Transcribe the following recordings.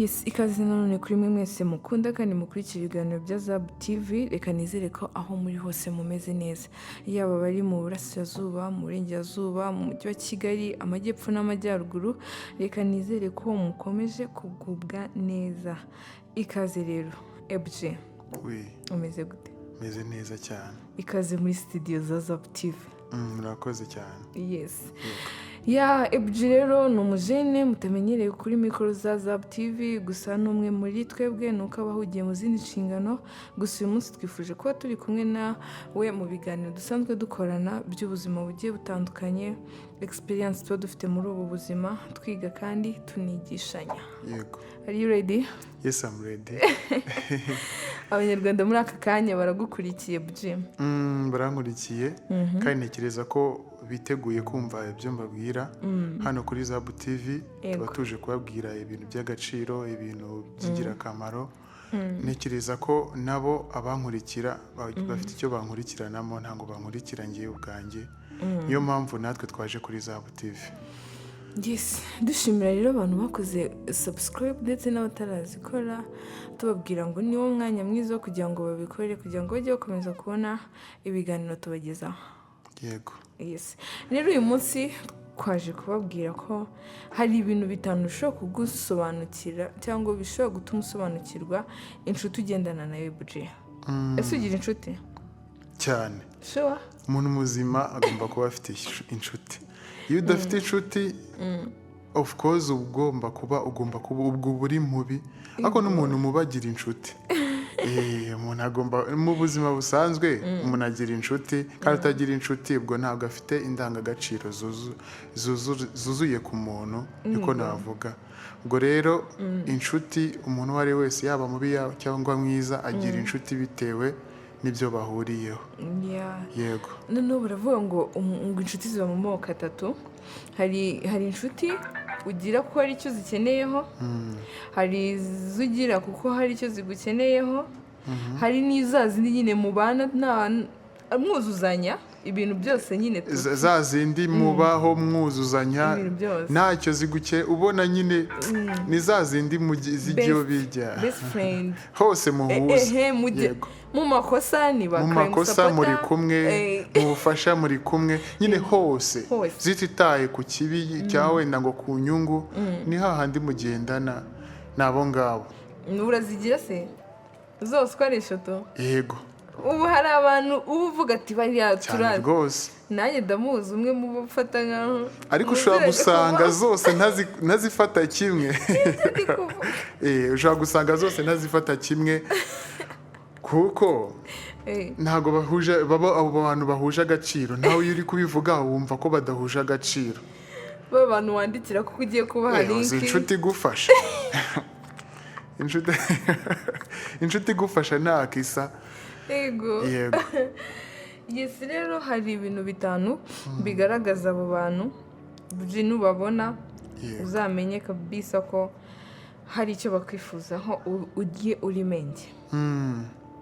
Yes, ikaze nanone kuri mwe mwese mukunda kandi mukurikira ibiganiro bya Zab TV. Reka nizere ko aho muri hose mumeze neza, yaba bari mu burasirazuba, mu burengerazuba, mu mujyi wa Kigali, amajyepfo n'amajyaruguru. Reka nizere ko mukomeje kugubwa neza. Ikaze rero FG, umeze gute? Meze neza cyane. Ikaze muri studio za Zab TV. Murakoze cyane. Yes. Ya FG rero ni umujene mutamenyereye kuri mikoro za Zab TV, gusa n'umwe muri twebwe nuko abahugiye mu zindi nshingano. Gusa uyu munsi twifuje kuba turi kumwe na we mu biganiro dusanzwe dukorana by'ubuzima bugiye butandukanye, experience tuba dufite muri ubu buzima, twiga kandi tunigishanya. Yego. Are you ready? Yes, I'm ready. Abanyarwanda muri aka kanya baragukurikiye BG. Barankurikiye kandi ntekereza ko biteguye kumva ibyo mbabwira hano kuri Zab TV. Tuba tuje kubabwira ibintu by'agaciro, ibintu by'ingirakamaro. Ntekereza ko nabo abankurikira bafite icyo bankurikiranamo, ntabwo bankurikira ngiye ubwanjye. Niyo mpamvu natwe twaje kuri Zab TV. Yes, dushimira rero abantu bakoze subscribe ndetse n'abatarazikora, tubabwira ngo niwo mwanya mwiza wo kugira ngo babikore, kugira ngo bajye bakomeza kubona ibiganiro tubagezaho. Yego. Yes. Rero uyu munsi twaje kubabwira ko hari ibintu bitanu bishobora kugusobanukira cyangwa bishobora gutuma usobanukirwa inshuti ugendana na FG. Ese ugira inshuti? Cyane. Sure. Umuntu muzima agomba kuba afite inshuti. Iyo udafite inshuti, of course ugomba kuba ubwo buri mubi, ariko n'umuntu mubagira inshuti. Umuntu agomba mu buzima busanzwe umuntu agira inshuti, kandi utagira inshuti ubwo ntabwo afite indangagaciro zuzuye ku muntu, niko navuga. Ubwo rero inshuti, umuntu uwo ari wese yaba mubi cyangwa mwiza agira inshuti bitewe n'ibyo bahuriyeho. Yego. Noneho baravuga ngo inshuti ziba mu moko atatu. Hari inshuti ugira kuko hari icyo zikeneyeho, hari izugira kuko hari icyo zigukeneyeho, hari n'izazindi nyine mubana mwuzuzanya ibintu byose nyine za zindi mubaho mwuzuzanya ntacyo ziguke, ubona nyine ni za zindi zijyo bijya best friend hose muhuza. Mu makosa muri kumwe, mu bufasha muri kumwe, nyine hose zititaye ku kibi cyangwa wenda ngo ku nyungu, ni hahandi mugendana nabo ngabo. Urazigira se zose uko ari eshatu? Yego. Ubu hari abantu uba uvuga ati bariya turazi rwose, nanjye ndamuzi umwe mu bafata nkaho, ariko ushobora gusanga zose ntazifata kimwe. Ushobora gusanga zose ntazifata kimwe kuko ntabwo abo bantu bahuje agaciro. Nawe iyo uri kubivuga wumva ko badahuje agaciro. Ba bantu wandikira ko ugiye kubaha linki, inshuti igufasha. Inshuti igufasha nta kisa. Yego. Yes, rero hari ibintu bitanu bigaragaza abo bantu nubabona uzamenye kabisa ko hari icyo bakwifuzaho ugiye urimenge.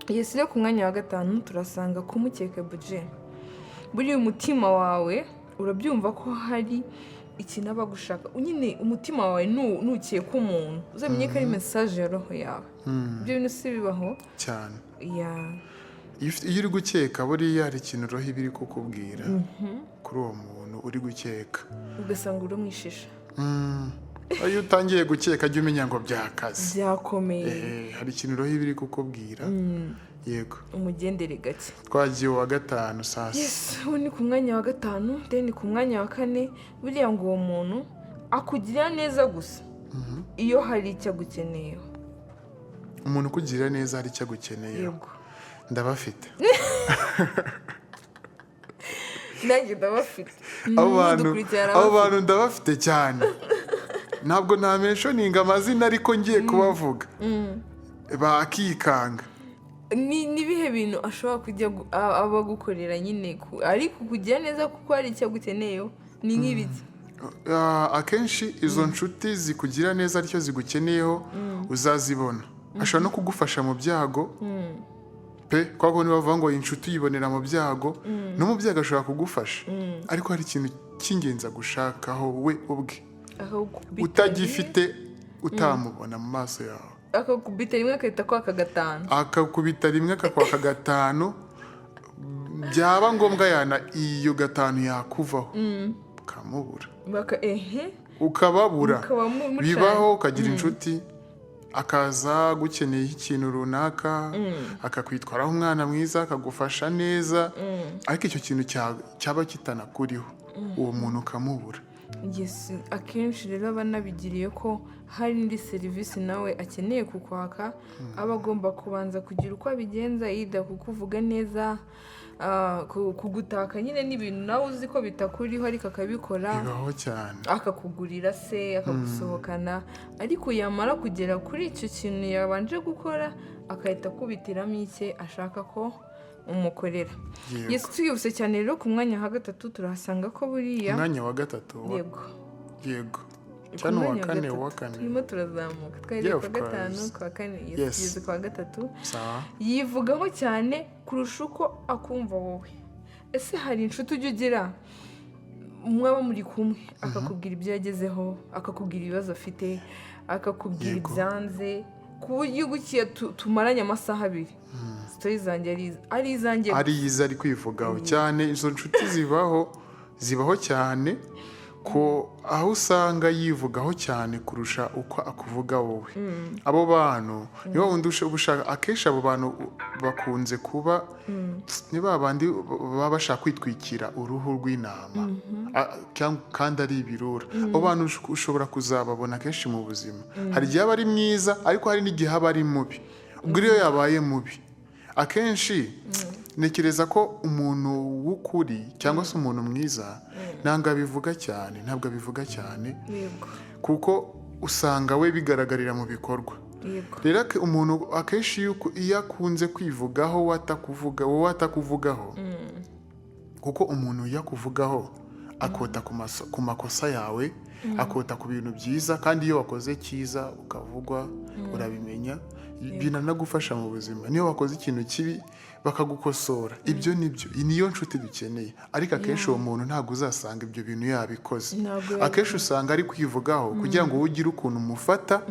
Yes, rero ku mwanya wa gatanu turasanga kumukeka budget. Buri umutima wawe urabyumva ko hari ikintu abagushaka. Nyine umutima wawe nukeka umuntu uzamenye ko ari message ya roho yawe. Ibyo bintu si bibaho cyane. Iyo uri gukeka buriya hari ikintu roho ibiri kukubwira kuri uwo muntu uri gukeka, ugasanga uramwishisha. Iyo utangiye gukeka jya umenya ngo byakaze, byakomeye. Hari ikintu roho ibiri kukubwira. Yego. Umugendere gake. Twagiye wa gatanu sasa. Yes, ubu ni ku mwanya wa gatanu. Then ku mwanya wa kane, buriya ngo uwo muntu akugirira neza gusa iyo hari icyo agukeneyeho. Umuntu ukugirira neza hari icyo agukeneyeho. Yego. Ndabafite. Nanjye ndabafite. Abo bantu ndabafite cyane. Ntabwo namentioninga amazina ariko ngiye kubavuga bakikanga. Ni bihe bintu ashobora kujya abagukorera nyine ariko kugira neza kuko hari icyo agukeneyeho? Ni nk'ibiki? Akenshi izo nshuti zikugira neza aricyo zigukeneyeho uzazibona. Ashobora no kugufasha mu byago pe, kwa kundi bavuga ngo inshuti uyibonera mu byago, no mu byago ashobora kugufasha, ariko hari ikintu cy'ingenzi agushakaho we ubwe utagifite utamubona mu maso yawe, akakubita rimwe akahita kwaka gatanu, akakubita rimwe akakwaka gatanu, byaba ngombwa iyo gatanu yakuvaho ukamubura, ukababura. Bibaho ukagira inshuti akaza gukeneye ikintu runaka, akakwitwaraho umwana mwiza, akagufasha neza, ariko icyo kintu cyaba kitanakuriho, uwo muntu ukamubura. Akenshi rero aba anabigiriye ko hari indi serivisi nawe akeneye kukwaka, aba agomba kubanza kugira uko abigenza, yida kukuvuga neza, kugutaka nyine n'ibintu nawe uzi ko bitakuriho ariko akabikora. Bibaho cyane. Akakugurira se, akagusohokana, ariko yamara kugera kuri icyo kintu yabanje gukora akahita akubitiramo icye ashaka ko umukorera. Twihuse cyane rero ku mwanya wa gatatu turahasanga ko buriya umwanya wa gatatu. Yego cyane uwa kane turimo turazamuka, twahereye kwa gatanu, kwa kane tugeze kwa gatatu. Yivugaho cyane kurusha uko akumva wowe. Ese hari inshuti ujya ugira mwaba muri kumwe akakubwira ibyo yagezeho, akakubwira ibibazo afite, akakubwira ibyanze, ku buryo gukiye tumaranye amasaha 2 story zanjye ari izanjye ari kwivugaho cyane. Izo nshuti zibaho cyane, ko aho usanga yivugaho cyane kurusha uko akuvuga wowe. Abo bantu nibo wundi ushaka. Akenshi abo bantu bakunze kuba ni babandi baba bashaka kwitwikira uruhu rw'intama, kandi ari ibirura. Abo bantu ushobora kuzababona kenshi mu buzima. Hari igihe aba ari mwiza, ariko hari n'igihe aba ari mubi. Ubwo iyo yabaye mubi, akenshi ntekereza ko umuntu w'ukuri cyangwa se umuntu mwiza ntabwo abivuga cyane, kuko usanga we bigaragarira mu bikorwa. Rero umuntu akenshi iyo akunze kwivugaho wowe atakuvugaho, kuko umuntu iyo akuvugaho akota ku makosa yawe, akota ku bintu byiza, kandi iyo wakoze cyiza ukavugwa urabimenya, binanagufasha mu buzima. Niyo wakoze ikintu kibi bakagukosora, ibyo niyo nshuti dukeneye. Ariko akenshi uwo muntu ntabwo uzasanga ibyo bintu yabikoze. Akenshi usanga ari kwivugaho kugira ngo ugire ukuntu umufata,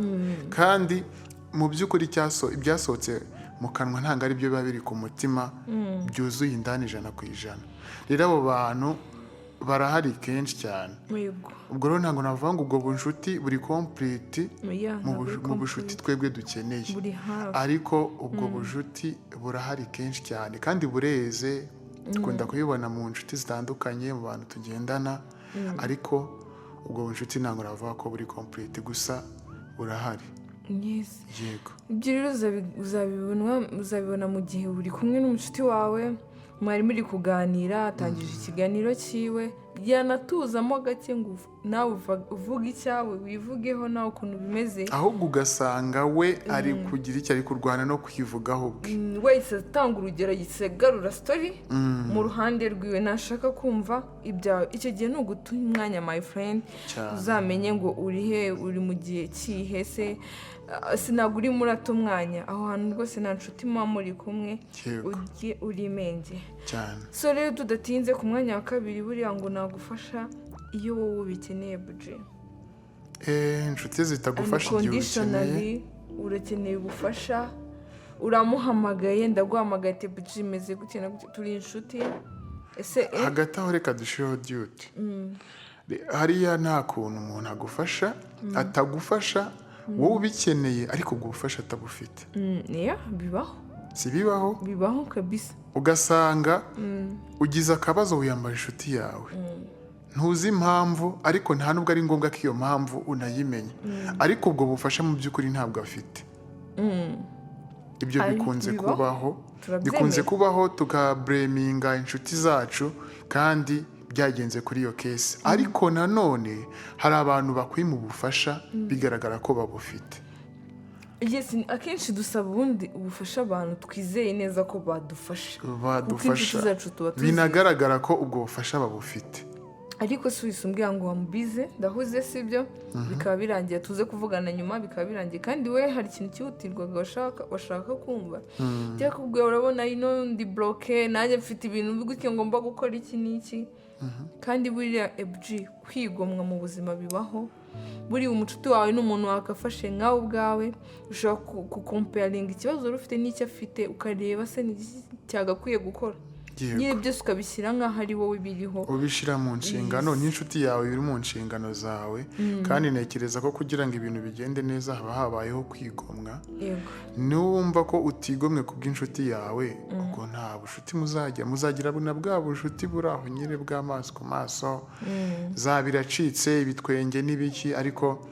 kandi mu by'ukuri ibyasohotse mu kanwa ntabwo ari byo biba biri ku mutima, byuzuye indani 100%. Rero abo bantu barahari kenshi cyane. Ubwo rero ntabwo navuga ngo ubwo bunshuti buri complete mu bushuti twebwe dukeneye, ariko ubwo bushuti burahari kenshi cyane, kandi bureze. Dukunda kubibona mu nshuti zitandukanye, mu bantu tugendana, ariko ubwo bunshuti ntabwo navuga ko buri complete, gusa burahari. Yego. Ibyo rero uzabibona mu gihe uri kumwe n'umushuti wawe, mwari muri kuganira, atangije ikiganiro cyiwe, yanatuzamo gake ngo nawe uvuga icyawe, wivugeho nawe ukuntu bimeze, ahubwo ugasanga we ari kugira icyo ari kurwana no kwivugaho bwe. wese atanga urugero, yisegarura story mu ruhande rwiwe, ntashaka kumva ibyawe. Icyo gihe ni uguta umwanya, my friend. Uzamenye ngo uri mu gihe kihe se, sinabwo uri murata umwanya. Aho hantu rwose nta nshuti muba muri kumwe, ujye urimenge cyane. So rero tudatinze ku mwanya wa kabiri, buriya ngo nagufasha iyo wowe ubikeneye budget. Inshuti zitagufasha igihe ubikeneye, urakeneye ubufasha, uramuhamagaye, ndaguhamagaye, ati budget imeze gutya, turi inshuti. Ese hagati aho reka dushireho duty. Hariya nta kuntu umuntu agufasha atagufasha wowe ubikeneye, ariko ubwo bufasha atabufite. Bibaho. Si bibaho? Bibaho kabisa. Ugasanga ugize akabazo wiyambara inshuti yawe, ntuzi impamvu, ariko nta nubwo ari ngombwa ko iyo mpamvu unayimenya, ariko ubwo bufasha mu by'ukuri ntabwo afite. Ibyo bikunze kubaho, tukabreminga inshuti zacu, kandi byagenze kuri iyo case. Ariko nanone hari abantu bakwima ubufasha bigaragara ko babufite. Akenshi dusaba ubundi ubufasha abantu twizeye neza ko badufasha, binagaragara ko ubwo bufasha babufite. Ariko si wisumbwira ngo wamubize ndahuze, sibyo, bikaba birangiye, tuze kuvugana nyuma bikaba birangiye, kandi we hari ikintu cyihutirwaga washaka kumva. Cyakubwiye urabona ino ndi bloke, nanjye mfite ibintu bigutse ngomba gukora iki n'iki, kandi buriya FG kwigomwa mu buzima bibaho. Buriya umucuti wawe n'umuntu wakafashe nkawe ubwawe ushobora kukomparinga ikibazo wari ufite n'icyo afite ukareba se cyagakwiye gukora. nyine byose ukabishyira nk'aho ari wowe biriho, ubishyira mu nshingano n'inshuti yawe biri mu nshingano zawe. kandi ntekereza ko kugira ngo ibintu bigende neza haba habayeho kwigomwa. niwumva ko utigomwe kubw'inshuti yawe ubwo nta bushuti muzagira na bwa bushuti buri aho nyine bw'amaso ku maso, zaba biracitse ibitwenge n'ibiki, ariko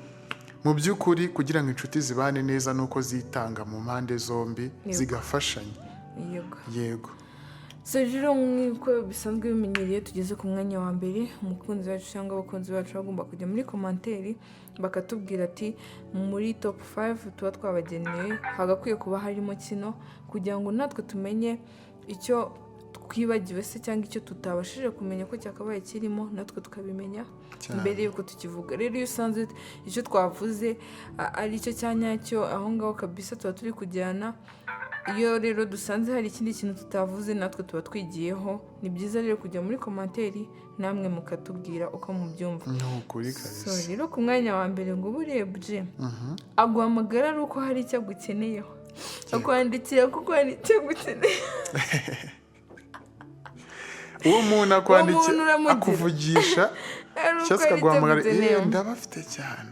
mu by'ukuri kugira ngo inshuti zibane neza nuko zitanga mu mpande zombi zigafashanya. Yego. So rero nk'uko bisanzwe bimenyereye tugeze ku mwanya wa mbere, umukunzi wacu cyangwa abakunzi bacu bagomba kujya muri komanteri bakatubwira ati muri top 5 tuba twabageneye hagakwiye kuba harimo kino, kugira ngo natwe tumenye icyo twibagiwe se cyangwa icyo tutabashije kumenya ko cyakabaye kirimo, natwe tukabimenya mbere yuko tukivuga. Rero iyo usanze icyo twavuze ari cyo cyanyacyo, aho ngaho kabisa tuba turi kujyana. Iyo rero dusanze hari ikindi kintu tutavuze natwe tuba twigiyeho. Ni byiza rero kujya muri komanteri namwe mukatubwira uko mubyumva. So rero ku mwanya wa mbere ngo uburebye aguhamagara ari uko hari icyo agukeneyeho, akwandikira kuko hari icyo agukeneye. uwo muntu akwandikira akuvugisha cyangwa akaguhamagara ndabafite cyane,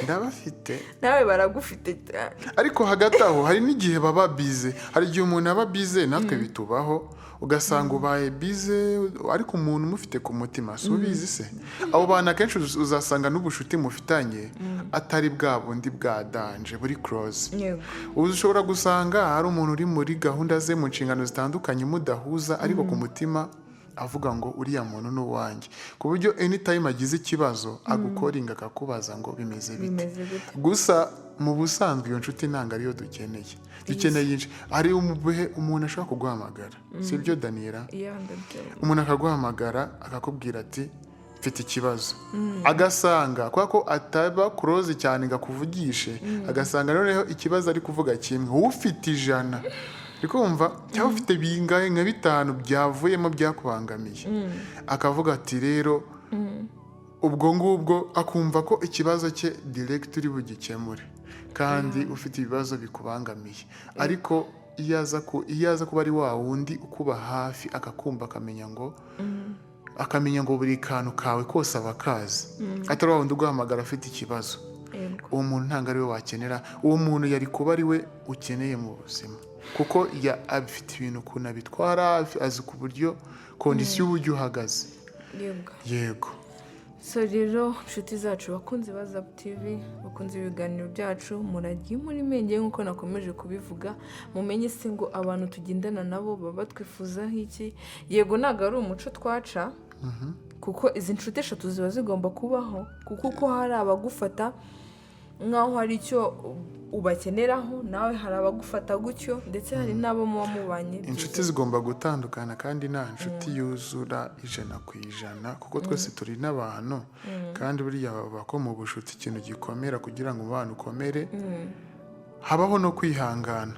ndabafite nawe baragufite cyane. ariko hagati aho hari n'igihe baba bize, hari igihe umuntu aba bize natwe bitubaho, ugasanga ubaye bize ariko umuntu umufite ku mutima si ubizi se. abo bantu akenshi uzasanga n'ubushuti mufitanye atari bwa bundi bwa danje buri close. ushobora gusanga hari umuntu uri muri gahunda ze mu nshingano zitandukanye mudahuza, ariko ku mutima avuga ngo uriya muntu ni uwanjye, ku buryo anytime agize ikibazo agukoringa akakubaza ngo bimeze bite. gusa mu busanzwe iyo nshuti ntabwo ariyo dukeneye. dukeneye hari umuntu ashobora kuguhamagara, si byo Daniela? umuntu akaguhamagara akakubwira ati mfite ikibazo, agasanga kubera ko ataba close cyane ngo akuvugishe, agasanga noneho ikibazo ari kuvuga kimwe ufite 100 rikumva cyangwa ufite bingahe nka 5 byavuyemo byakubangamiye, akavuga ati rero ubwo ngubwo akumva ko ikibazo cye direct uri bugikemure kandi ufite ibibazo bikubangamiye. ariko iyo aza kuba ari wa wundi ukuba hafi akakumva akamenya ngo buri kantu kawe kose abakazi, atari wa wundi uguhamagara afite ikibazo, uwo muntu ntabwo ari we wakenera. uwo muntu yari kuba ari we ukeneye mu buzima, kuko afite ibintu ukuntu abitwara, azi ku buryo kondisiyo uburyo uhagaze. Yego. So rero inshuti zacu bakunzi ba Zap TV, bakunzi ibiganiro byacu, muragiye muri menge nk'uko nakomeje kubivuga, mumenye se ngo abantu tugendana nabo baba batwifuzaho iki. Yego ntabwo ari umuco twaca, kuko izi nshuti eshatu ziba zigomba kubaho, kuko uko hari abagufata nk'aho hari icyo ubakeneraho, nawe hari abagufata gutyo, ndetse hari n'abo muba mubanye. inshuti zigomba gutandukana, kandi nta nshuti yuzura 100%, kuko twese turi n'abantu. kandi buriya baba ko mu bushuti ikintu gikomera kugira ngo umubano ukomere habaho no kwihangana,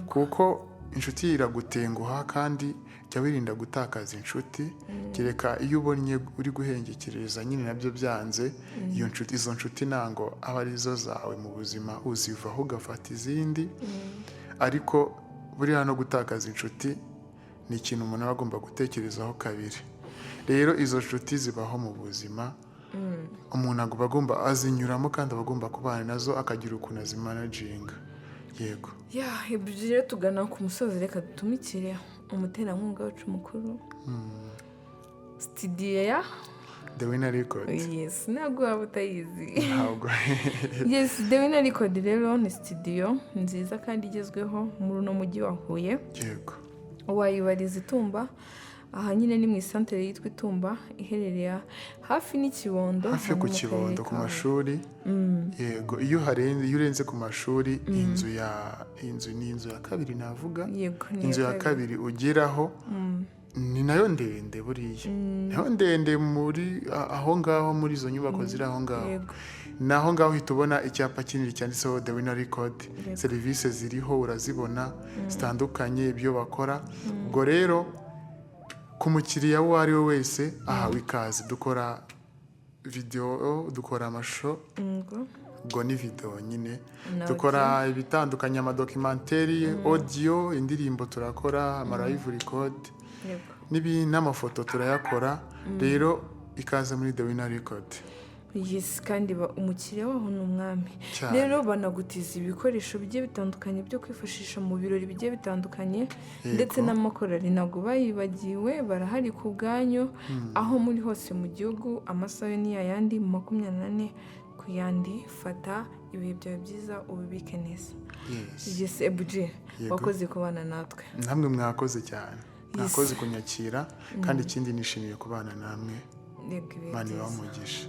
kuko inshuti iragutenguha, kandi jya wirinda gutakaza inshuti. kereka iyo ubonye uri guhengekereza nyine nabyo byanze, izo nshuti ntango aba arizo zawe mu buzima, uzivaho ugafata izindi. ariko buriya no gutakaza inshuti ni ikintu umuntu aba agomba gutekerezaho kabiri. rero izo nshuti zibaho mu buzima, umuntu aba agomba azinyuramo, kandi aba agomba kubana nazo akagira ukuntu azimanaginga. Yego. ibyo rero tugana ku musozi, reka dutumikire umuterankunga wacu mukuru, studio ya The Winner Record. Yes, ntabwo waba utayizi. Ntabwo. Yes, The Winner Record rero ni studio nziza kandi igezweho muri uno mujyi wa Huye. Yego. wayibariza Itumba, aha nyine ni mu isantere yitwa Itumba, iherereye hafi n'ikibondo, hafi ku Kibondo ku mashuri. Yego, iyo urenze ku mashuri, inzu ya kabiri navuga. Yego, inzu ya kabiri ugeraho ni nayo ndende buriya. naho ndende muri aho ngaho, muri izo nyubako ziri aho ngaho. naho ngaho uhita ubona icyapa kinini cyanditseho The Winner Record. serivisi ziriho urazibona zitandukanye, ibyo bakora. ubwo rero ku mukiriya uwo ari we wese ahawe ikaze. Dukora video, dukora amashusho, ubwo ni video nyine, dukora ibitandukanye, amadokumentari, audio, indirimbo turakora, live record n'amafoto turayakora. Rero ikaze muri The Winner Record. Yes, kandi umukiriya waho ni umwami. Rero banagutiza ibikoresho bigiye bitandukanye byo kwifashisha mu birori bigiye bitandukanye, ndetse n'amakorari ntabwo bayibagiwe, barahari ku bwanyu aho muri hose mu gihugu. Amasaha ni yayandi 24 ku yandi. Fata ibihe byawe byiza ubibike neza. Yes, Ebuje, wakoze kubana natwe. Namwe mwakoze cyane, mwakoze kunyakira, kandi ikindi nishimiye kubana namwe. Mani wamugisha.